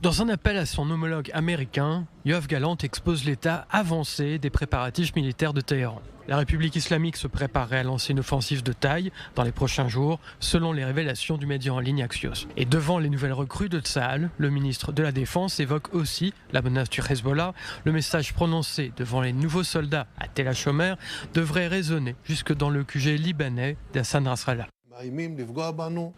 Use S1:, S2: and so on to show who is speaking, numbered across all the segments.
S1: Dans un appel à son homologue américain, Yoav Gallant expose l'état avancé des préparatifs militaires de Téhéran. La République islamique se préparerait à lancer une offensive de taille dans les prochains jours, selon les révélations du média en ligne Axios. Et devant les nouvelles recrues de Tsahal, le ministre de la Défense évoque aussi la menace du Hezbollah. Le message prononcé devant les nouveaux soldats à Tel HaShomer devrait résonner jusque dans le QG libanais d'Hassan Nasrallah.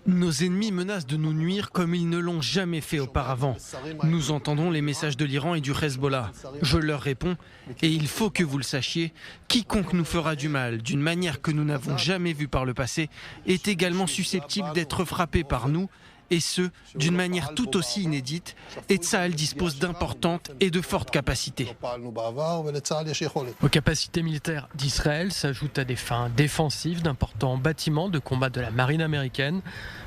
S2: Nos ennemis menacent de nous nuire comme ils ne l'ont jamais fait auparavant. Nous entendons les messages de l'Iran et du Hezbollah. Je leur réponds, et il faut que vous le sachiez, quiconque nous fera du mal d'une manière que nous n'avons jamais vue par le passé est également susceptible d'être frappé par nous, et ce, d'une manière tout aussi inédite, et Tsahal dispose d'importantes et de fortes capacités.
S1: Aux capacités militaires d'Israël s'ajoutent à des fins défensives d'importants bâtiments de combat de la marine américaine.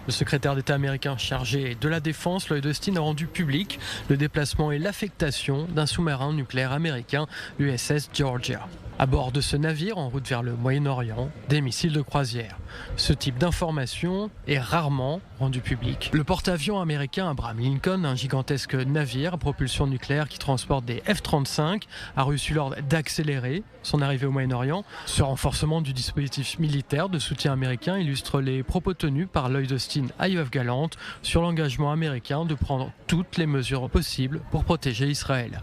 S1: Le secrétaire d'État américain chargé de la défense, Lloyd Austin, a rendu public le déplacement et l'affectation d'un sous-marin nucléaire américain, l'USS Georgia. À bord de ce navire, en route vers le Moyen-Orient, des missiles de croisière. Ce type d'information est rarement rendu public. Le porte-avions américain Abraham Lincoln, un gigantesque navire à propulsion nucléaire qui transporte des F-35, a reçu l'ordre d'accélérer son arrivée au Moyen-Orient. Ce renforcement du dispositif militaire de soutien américain illustre les propos tenus par Lloyd Austin à Yoav Gallant sur l'engagement américain de prendre toutes les mesures possibles pour protéger Israël.